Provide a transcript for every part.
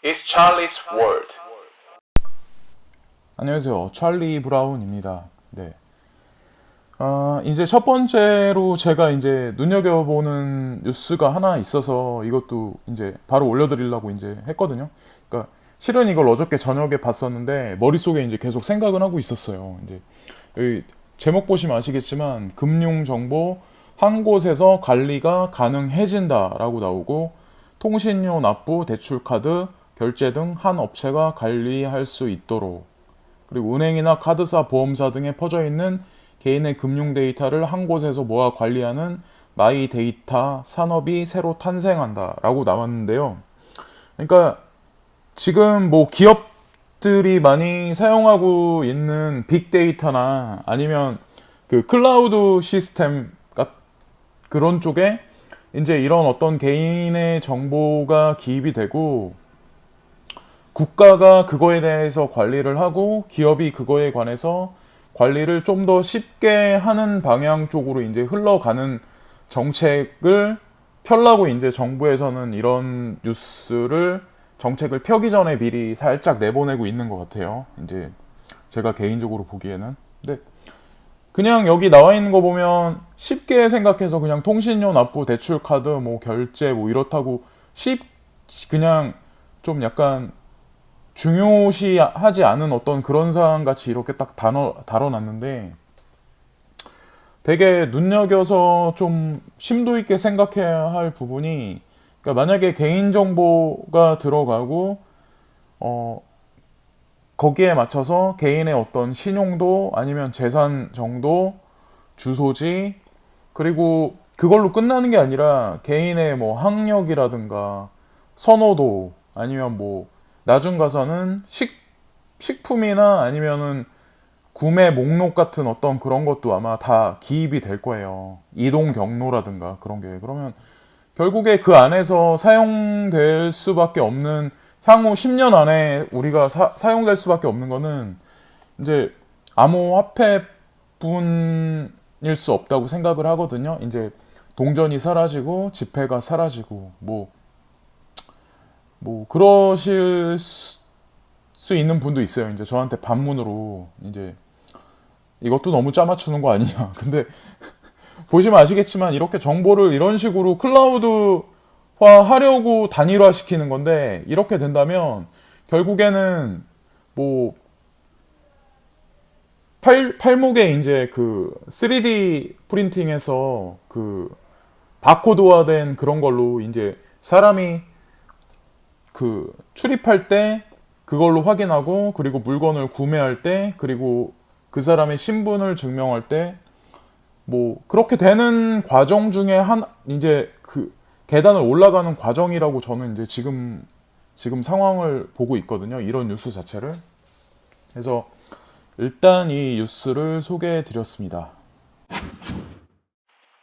It's Charlie's World. 안녕하세요. 찰리 브라운입니다. 네. 이제 첫 번째로 제가 이제 눈여겨보는 뉴스가 하나 있어서 이것도 이제 바로 올려드리려고 이제 했거든요. 그러니까 실은 이걸 어저께 저녁에 봤었는데 머릿속에 이제 계속 생각은 하고 있었어요. 이제 여기 제목 보시면 아시겠지만 금융정보 한 곳에서 관리가 가능해진다라고 나오고 통신료 납부, 대출카드, 결제 등 한 업체가 관리할 수 있도록 그리고 은행이나 카드사, 보험사 등에 퍼져 있는 개인의 금융 데이터를 한 곳에서 모아 관리하는 마이 데이터 산업이 새로 탄생한다라고 나왔는데요. 그러니까 지금 뭐 기업들이 많이 사용하고 있는 빅데이터나 아니면 그 클라우드 시스템 그런 쪽에 이제 이런 어떤 개인의 정보가 기입이 되고 국가가 그거에 대해서 관리를 하고 기업이 그거에 관해서 관리를 좀 더 쉽게 하는 방향 쪽으로 이제 흘러가는 정책을 펴려고 이제 정부에서는 이런 뉴스를 정책을 펴기 전에 미리 살짝 내보내고 있는 것 같아요. 이제 제가 개인적으로 보기에는. 근데 그냥 여기 나와 있는 거 보면 쉽게 생각해서 그냥 통신료 납부, 대출 카드, 뭐 결제 뭐 이렇다고 그냥 좀 약간 중요시하지 않은 어떤 그런 사안 같이 이렇게 딱 다뤄놨는데 되게 눈여겨서 좀 심도 있게 생각해야 할 부분이 그러니까 만약에 개인정보가 들어가고 거기에 맞춰서 개인의 어떤 신용도 아니면 재산 정도, 주소지 그리고 그걸로 끝나는 게 아니라 개인의 뭐 학력이라든가 선호도 아니면 뭐 나중 가서는 식품이나 아니면은 구매 목록 같은 어떤 그런 것도 아마 다 기입이 될 거예요. 이동 경로라든가 그런 게. 그러면 결국에 그 안에서 사용될 수밖에 없는 향후 10년 안에 우리가 사용될 수밖에 없는 거는 이제 암호화폐뿐일 수 없다고 생각을 하거든요. 이제 동전이 사라지고 지폐가 사라지고 뭐 그러실 수 있는 분도 있어요. 이제 저한테 반문으로 이제 이것도 너무 짜맞추는 거 아니냐. 근데 보시면 아시겠지만 이렇게 정보를 이런 식으로 클라우드화 하려고 단일화 시키는 건데 이렇게 된다면 결국에는 뭐 팔목에 이제 그 3D 프린팅해서 그 바코드화된 그런 걸로 이제 사람이 그 출입할 때 그걸로 확인하고 그리고 물건을 구매할 때 그리고 그 사람의 신분을 증명할 때 뭐 그렇게 되는 과정 중에 이제 그 계단을 올라가는 과정이라고 저는 이제 지금 상황을 보고 있거든요. 이런 뉴스 자체를. 그래서 일단 이 뉴스를 소개해 드렸습니다.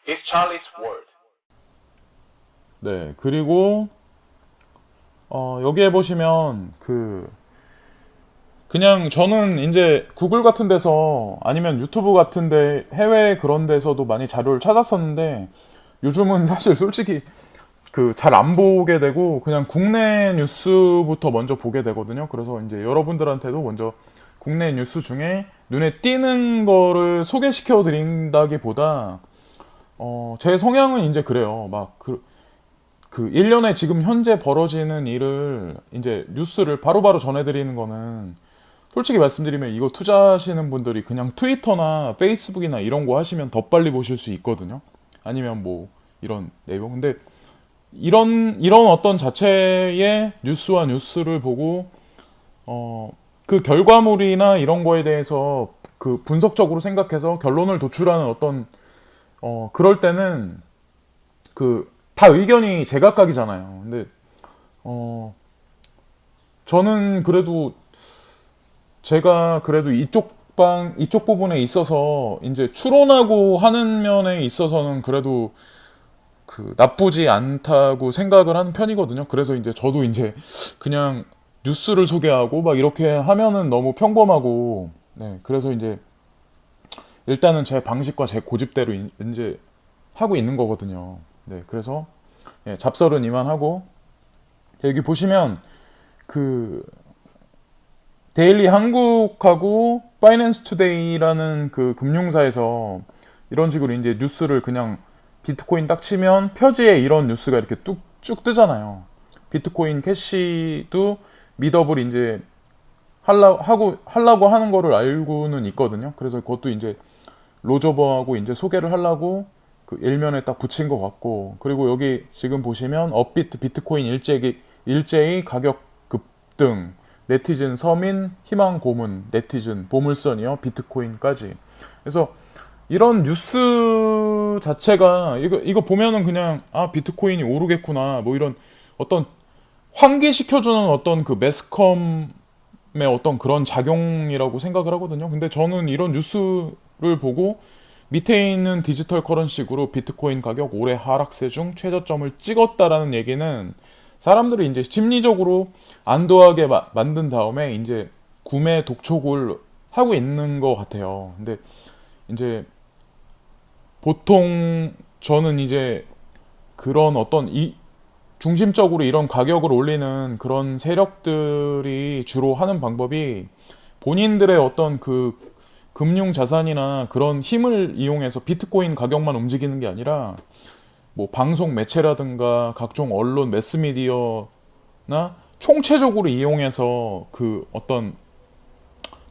It's Charlie's World. 네. 그리고 여기에 보시면 그냥 저는 이제 구글 같은 데서 아니면 유튜브 같은데 해외 그런 데서도 많이 자료를 찾았었는데 요즘은 사실 솔직히 잘 안 보게 되고 그냥 국내 뉴스부터 먼저 보게 되거든요. 그래서 이제 여러분들한테도 먼저 국내 뉴스 중에 눈에 띄는 거를 소개시켜 드린다기보다 제 성향은 이제 그래요. 막 그 1년에 지금 현재 벌어지는 일을 이제 뉴스를 바로바로 전해드리는 거는 솔직히 말씀드리면 이거 투자하시는 분들이 그냥 트위터나 페이스북이나 이런 거 하시면 더 빨리 보실 수 있거든요. 아니면 뭐 이런 내용. 근데 이런 어떤 자체의 뉴스와 뉴스를 보고 그 결과물이나 이런 거에 대해서 그 분석적으로 생각해서 결론을 도출하는 어떤 그럴 때는 다 의견이 제각각이잖아요. 근데 저는 그래도 제가 그래도 이쪽 부분에 있어서 이제 추론하고 하는 면에 있어서는 그래도 나쁘지 않다고 생각을 하는 편이거든요. 그래서 이제 저도 이제 그냥 뉴스를 소개하고 막 이렇게 하면은 너무 평범하고, 네. 그래서 이제 일단은 제 방식과 제 고집대로 이제 하고 있는 거거든요. 네. 그래서 예, 잡설은 이만하고 여기 보시면 그 데일리 한국하고 파이낸스 투데이라는 그 금융사에서 이런 식으로 이제 뉴스를 그냥 비트코인 딱 치면 표지에 이런 뉴스가 이렇게 쭉 뜨잖아요. 비트코인 캐시도 미더블 이제 하려고 하는 거를 알고는 있거든요. 그래서 그것도 이제 로저버하고 이제 소개를 하려고 그 일면에 딱 붙인 것 같고, 그리고 여기 지금 보시면 업비트 비트코인 일제히 가격 급등, 네티즌 서민 희망 고문, 네티즌 보물선이요 비트코인까지. 그래서 이런 뉴스 자체가 이거 보면은 그냥 아 비트코인이 오르겠구나 뭐 이런 어떤 환기시켜주는 어떤 그 매스컴의 어떤 그런 작용이라고 생각을 하거든요. 근데 저는 이런 뉴스를 보고 밑에 있는 디지털 커런시로 비트코인 가격 올해 하락세 중 최저점을 찍었다라는 얘기는 사람들이 이제 심리적으로 안도하게 만든 다음에 이제 구매 독촉을 하고 있는 것 같아요. 근데 이제 보통 저는 이제 그런 어떤 중심적으로 이런 가격을 올리는 그런 세력들이 주로 하는 방법이 본인들의 어떤 그 금융 자산이나 그런 힘을 이용해서 비트코인 가격만 움직이는 게 아니라 뭐 방송 매체라든가 각종 언론 매스미디어나 총체적으로 이용해서 그 어떤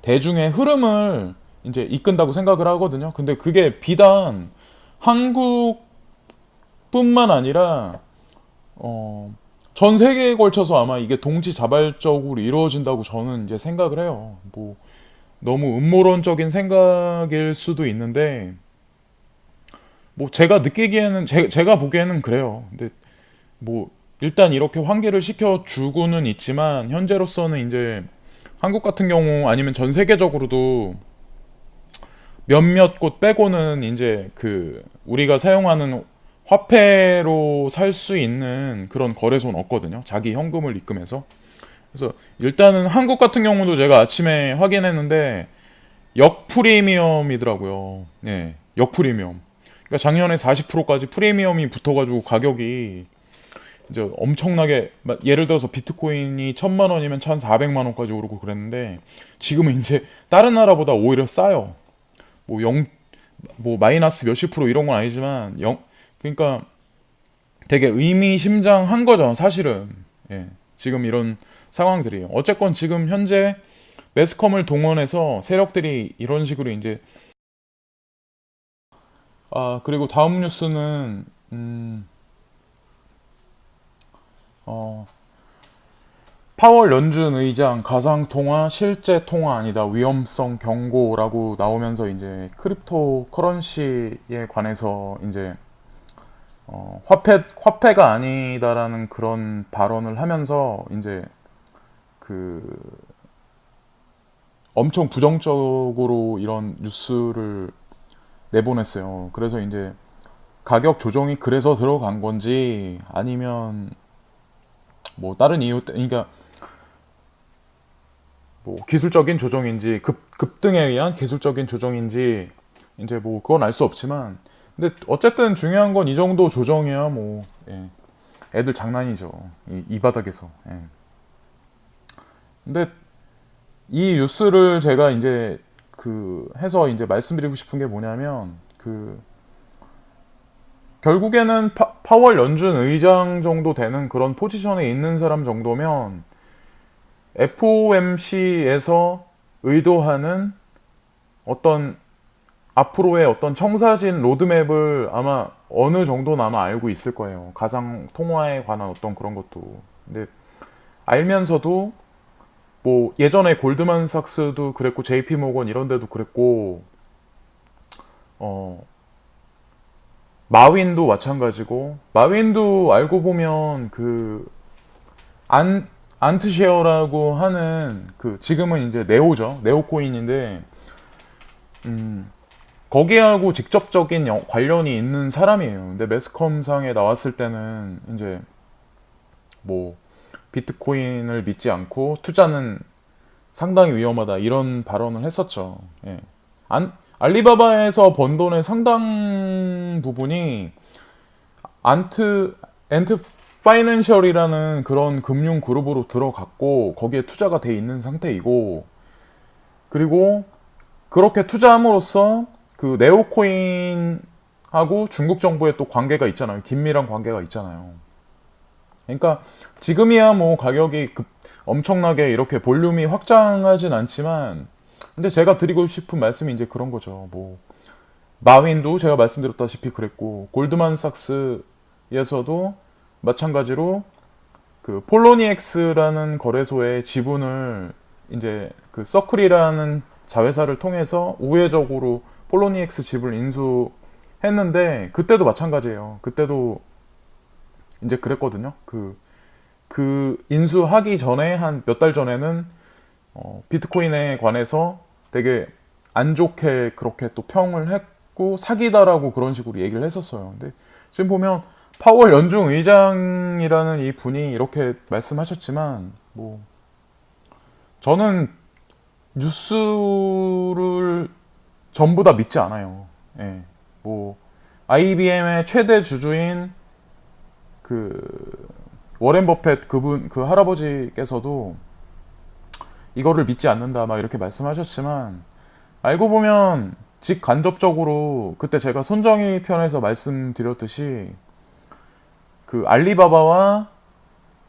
대중의 흐름을 이제 이끈다고 생각을 하거든요. 근데 그게 비단 한국뿐만 아니라 전 세계에 걸쳐서 아마 이게 동시다발적으로 이루어진다고 저는 이제 생각을 해요. 뭐 너무 음모론적인 생각일 수도 있는데 뭐 제가 느끼기에는 제가 보기에는 그래요. 근데 뭐 일단 이렇게 환기를 시켜주고는 있지만 현재로서는 이제 한국 같은 경우 아니면 전 세계적으로도 몇몇 곳 빼고는 이제 그 우리가 사용하는 화폐로 살 수 있는 그런 거래소는 없거든요. 자기 현금을 입금해서. 그래서 일단은 한국 같은 경우도 제가 아침에 확인했는데 역프리미엄이더라고요. 네, 역프리미엄. 그러니까 작년에 40%까지 프리미엄이 붙어가지고 가격이 이제 엄청나게 예를 들어서 비트코인이 1,000만 원이면 1,400만 원까지 오르고 그랬는데 지금은 이제 다른 나라보다 오히려 싸요. 뭐 마이너스 몇십 프로 이런 건 아니지만 그러니까 되게 의미심장한 거죠, 사실은. 예, 지금 이런 상황들이. 어쨌건 지금 현재 매스컴을 동원해서 세력들이 이런 식으로 이제 그리고 다음 뉴스는 파월 연준 의장 가상 통화 실제 통화 아니다 위험성 경고라고 나오면서 이제 크립토 커런시에 관해서 이제 화폐가 아니다라는 그런 발언을 하면서 이제 그 엄청 부정적으로 이런 뉴스를 내보냈어요. 그래서 이제 가격 조정이 그래서 들어간 건지 아니면 뭐 다른 이유 그러니까 뭐 기술적인 조정인지 급등에 의한 기술적인 조정인지 이제 뭐 그건 알 수 없지만 근데 어쨌든 중요한 건 이 정도 조정이야 뭐 예. 애들 장난이죠. 이 바닥에서. 예. 근데 이 뉴스를 제가 이제 그 해서 이제 말씀드리고 싶은 게 뭐냐면 그 결국에는 파월 연준 의장 정도 되는 그런 포지션에 있는 사람 정도면 FOMC에서 의도하는 어떤 앞으로의 어떤 청사진 로드맵을 아마 어느 정도는 아마 알고 있을 거예요. 가상 통화에 관한 어떤 그런 것도. 근데 알면서도 뭐 예전에 골드만삭스도 그랬고 JP 모건 이런 데도 그랬고 마윈도 마찬가지고 마윈도 알고 보면 그 안트쉐어라고 하는 그 지금은 이제 네오죠. 네오코인인데 거기하고 직접적인 관련이 있는 사람이에요. 근데 매스컴상에 나왔을 때는 이제 뭐 비트코인을 믿지 않고 투자는 상당히 위험하다 이런 발언을 했었죠. 예. 알리바바에서 번 돈의 상당 부분이 파이낸셜이라는 그런 금융 그룹으로 들어갔고 거기에 투자가 돼 있는 상태이고, 그리고 그렇게 투자함으로써 그 네오코인하고 중국 정부의 또 관계가 있잖아요. 긴밀한 관계가 있잖아요. 그러니까 지금이야 뭐 가격이 엄청나게 이렇게 볼륨이 확장하진 않지만, 근데 제가 드리고 싶은 말씀이 이제 그런 거죠. 뭐 마윈도 제가 말씀드렸다시피 그랬고, 골드만삭스에서도 마찬가지로 그 폴로니엑스라는 거래소의 지분을 이제 그 서클이라는 자회사를 통해서 우회적으로 폴로니엑스 지분을 인수했는데, 그때도 마찬가지예요. 그때도 이제 그랬거든요. 그 인수하기 전에 한 몇 달 전에는 비트코인에 관해서 되게 안 좋게 그렇게 또 평을 했고 사기다라고 그런 식으로 얘기를 했었어요. 근데 지금 보면 파월 연중 의장이라는 이 분이 이렇게 말씀하셨지만, 뭐 저는 뉴스를 전부 다 믿지 않아요. 예. 뭐 IBM의 최대 주주인 그 워렌 버펫 그분 그 할아버지께서도 이거를 믿지 않는다 막 이렇게 말씀하셨지만, 알고 보면 직간접적으로 그때 제가 손정희 편에서 말씀드렸듯이 그 알리바바와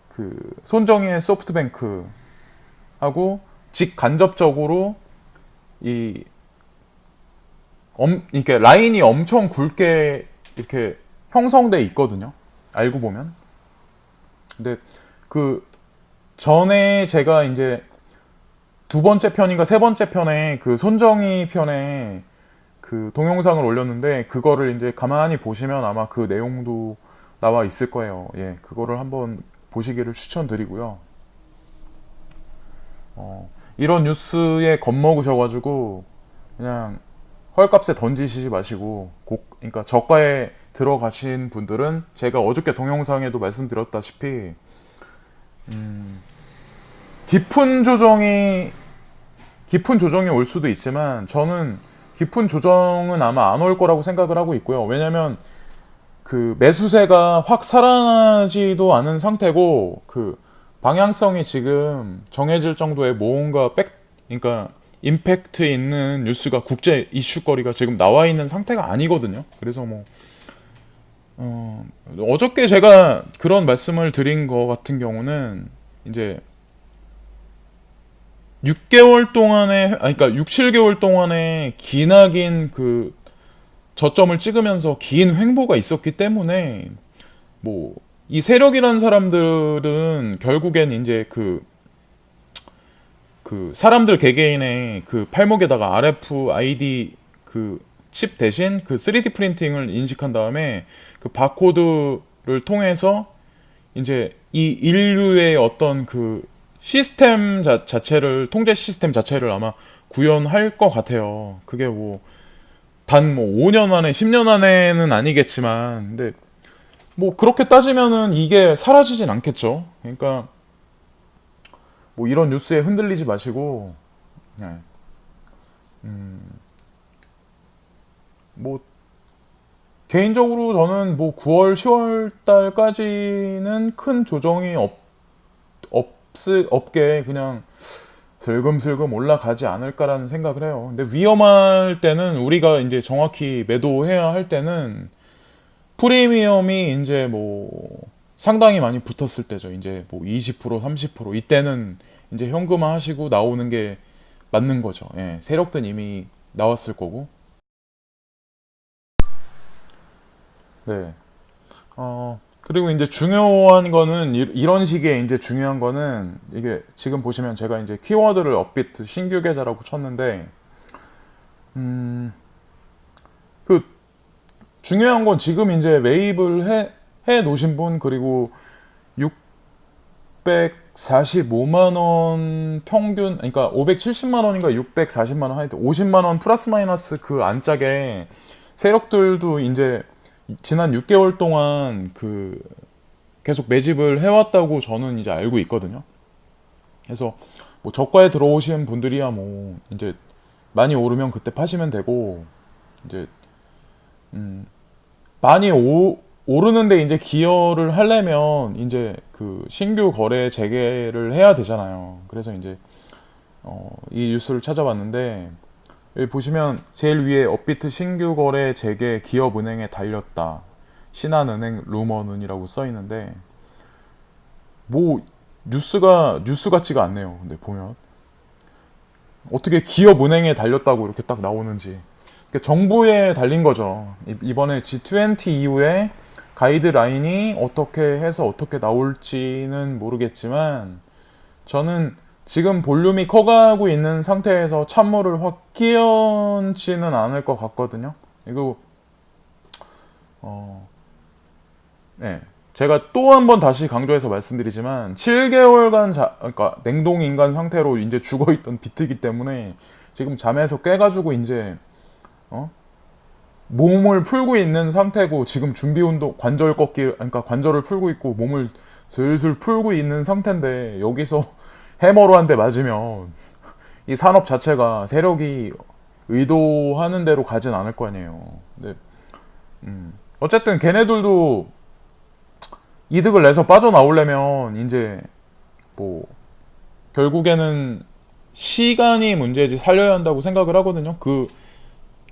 그 손정희의 소프트뱅크 하고 직간접적으로 이렇게 라인이 엄청 굵게 이렇게 형성돼 있거든요. 알고 보면. 근데 그 전에 제가 이제 두 번째 편인가 세 번째 편에 그 손정희 편에 그 동영상을 올렸는데, 그거를 이제 가만히 보시면 아마 그 내용도 나와 있을 거예요. 예, 그거를 한번 보시기를 추천드리고요. 이런 뉴스에 겁먹으셔가지고 그냥 헐값에 던지시지 마시고, 그러니까 저가에 들어가신 분들은 제가 어저께 동영상에도 말씀드렸다시피 깊은 조정이 올 수도 있지만, 저는 깊은 조정은 아마 안 올 거라고 생각을 하고 있고요. 왜냐면 그 매수세가 확 살아나지도 않은 상태고, 그 방향성이 지금 정해질 정도의 뭔가 그러니까 임팩트 있는 뉴스가, 국제 이슈거리가 지금 나와 있는 상태가 아니거든요. 그래서 뭐 어저께 제가 그런 말씀을 드린 거 같은 경우는 이제 6개월 동안에, 그러니까 6, 7개월 동안에 기나긴 그 저점을 찍으면서 긴 횡보가 있었기 때문에, 뭐 이 세력이라는 사람들은 결국엔 이제 그 사람들 개개인의 그 팔목에다가 RFID 그 칩 대신 그 3D 프린팅을 인식한 다음에 그 바코드를 통해서 이제 이 인류의 어떤 그 시스템 자체를, 통제 시스템 자체를 아마 구현할 것 같아요. 그게 뭐 단 뭐 5년 안에 10년 안에는 아니겠지만, 근데 뭐 그렇게 따지면은 이게 사라지진 않겠죠. 그러니까 뭐 이런 뉴스에 흔들리지 마시고, 네. 뭐 개인적으로 저는 뭐 9월, 10월 달까지는 큰 조정이 없게 그냥 슬금슬금 올라가지 않을까라는 생각을 해요. 근데 위험할 때는, 우리가 이제 정확히 매도해야 할 때는 프리미엄이 이제 뭐 상당히 많이 붙었을 때죠. 이제 뭐 20%, 30% 이때는 이제 현금화 하시고 나오는 게 맞는 거죠. 예, 세력든 이미 나왔을 거고. 네. 그리고 이제 중요한 거는 이런 식의 이제 중요한 거는, 이게 지금 보시면 제가 이제 키워드를 업비트 신규 계좌라고 쳤는데, 그 중요한 건 지금 이제 매입을 해 놓으신 분, 그리고 645만 원 평균, 그러니까 570만 원인가 640만 원, 하여튼 50만 원 플러스 마이너스 그 안짝에 세력들도 이제 지난 6개월 동안 그 계속 매집을 해왔다고 저는 이제 알고 있거든요. 그래서 뭐 저가에 들어오신 분들이야 뭐 이제 많이 오르면 그때 파시면 되고, 이제 많이 오르는데 이제 기여를 하려면 이제 그 신규 거래 재개를 해야 되잖아요. 그래서 이제 이 뉴스를 찾아봤는데 여기 보시면 제일 위에 업비트 신규 거래 재개 기업은행에 달렸다. 신한은행 루머는이라고 써 있는데 뭐 뉴스 같지가 않네요. 근데 보면 어떻게 기업은행에 달렸다고 이렇게 딱 나오는지. 그러니까 정부에 달린 거죠. 이번에 G20 이후에 가이드라인이 어떻게 해서 어떻게 나올지는 모르겠지만 저는 지금 볼륨이 커가고 있는 상태에서 찬물을 확 끼얹지는 않을 것 같거든요. 이거 네. 제가 또 한 번 다시 강조해서 말씀드리지만 7개월간 그러니까 냉동 인간 상태로 이제 죽어있던 비트기 때문에 지금 잠에서 깨가지고 이제 몸을 풀고 있는 상태고 지금 준비 운동 관절 꺾기 그러니까 관절을 풀고 있고 몸을 슬슬 풀고 있는 상태인데 여기서 해머로 한 대 맞으면 이 산업 자체가 세력이 의도하는 대로 가진 않을 거 아니에요. 근데 어쨌든 걔네들도 이득을 내서 빠져나오려면 이제 뭐 결국에는 시간이 문제지 살려야 한다고 생각을 하거든요. 그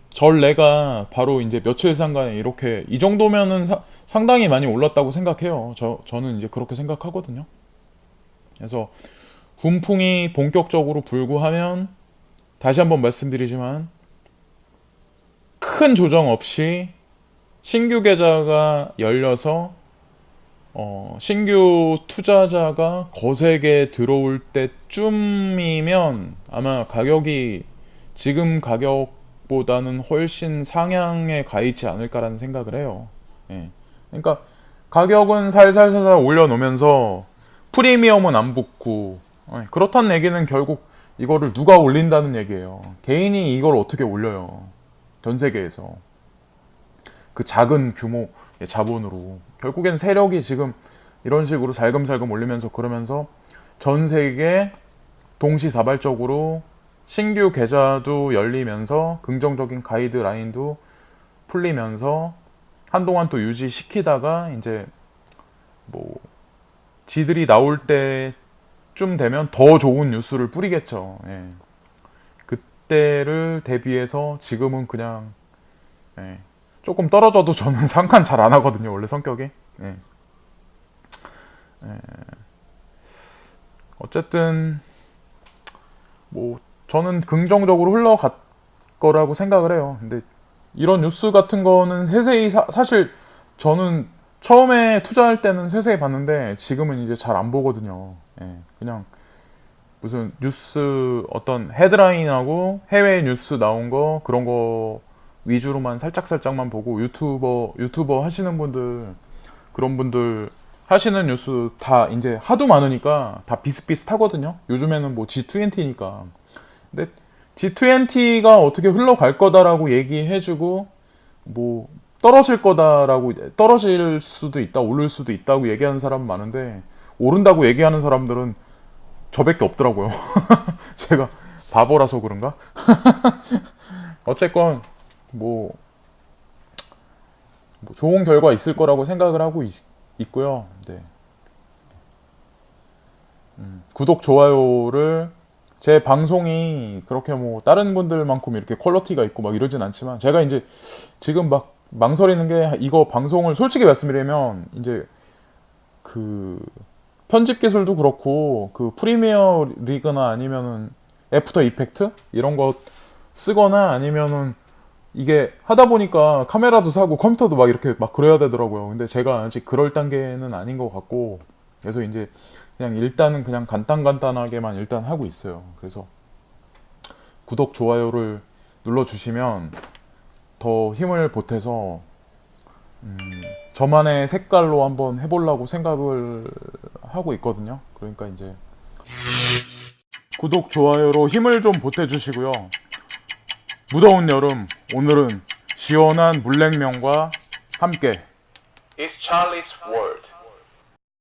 전례가 바로 이제 며칠 상간에 이렇게 이 정도면은 상당히 많이 올랐다고 생각해요. 저는 이제 그렇게 생각하거든요. 그래서 훈풍이 본격적으로 불고 하면 다시 한번 말씀드리지만 큰 조정 없이 신규 계좌가 열려서 신규 투자자가 거세게 들어올 때쯤이면 아마 가격이 지금 가격보다는 훨씬 상향에 가 있지 않을까라는 생각을 해요. 예. 그러니까 가격은 살살살살 올려놓으면서 프리미엄은 안 붙고 그렇다는 얘기는 결국 이거를 누가 올린다는 얘기예요. 개인이 이걸 어떻게 올려요. 전 세계에서. 그 작은 규모의 자본으로. 결국엔 세력이 지금 이런 식으로 살금살금 올리면서 그러면서 전 세계 동시다발적으로 신규 계좌도 열리면서 긍정적인 가이드라인도 풀리면서 한동안 또 유지시키다가 이제 뭐 지들이 나올 때쯤 되면 더 좋은 뉴스를 뿌리겠죠. 예. 그때를 대비해서 지금은 그냥 조금 떨어져도 저는 상관 잘 안 하거든요. 원래 성격이. 어쨌든 뭐 저는 긍정적으로 흘러갈 거라고 생각을 해요. 근데 이런 뉴스 같은 거는 세세히 사실 저는 처음에 투자할 때는 세세히 봤는데 지금은 이제 잘 안 보거든요. 그냥 무슨 뉴스 어떤 헤드라인하고 해외 뉴스 나온 거 그런 거 위주로만 살짝살짝만 보고 유튜버 하시는 분들 그런 분들 하시는 뉴스 다 이제 하도 많으니까 다 비슷비슷하거든요. 요즘에는 뭐 G20니까. 근데 G20가 어떻게 흘러갈 거다라고 얘기해주고 뭐 떨어질 거다라고 떨어질 수도 있다 오를 수도 있다고 얘기하는 사람은 많은데 오른다고 얘기하는 사람들은 저밖에 없더라고요. 제가 바보라서 그런가? 어쨌건 뭐 좋은 결과 있을 거라고 생각을 하고 있고요. 네. 구독 좋아요를 제 방송이 그렇게 뭐 다른 분들만큼 이렇게 퀄리티가 있고 막 이러진 않지만 제가 이제 지금 막 망설이는 게 이거 방송을 솔직히 말씀드리면 이제 그 편집 기술도 그렇고 그 프리미어 리그나 아니면은 애프터 이펙트 이런 거 쓰거나 아니면은 이게 하다 보니까 카메라도 사고 컴퓨터도 막 이렇게 막 그래야 되더라고요. 근데 제가 아직 그럴 단계는 아닌 것 같고 그래서 이제 그냥 일단은 그냥 간단하게만 일단 하고 있어요. 그래서 구독 좋아요를 눌러주시면 더 힘을 보태서 저만의 색깔로 한번 해보려고 생각을 하고 있거든요. 그러니까 이제 구독 좋아요로 힘을 좀 보태주시고요. 무더운 여름 오늘은 시원한 물냉면과 함께 It's Charlie's World.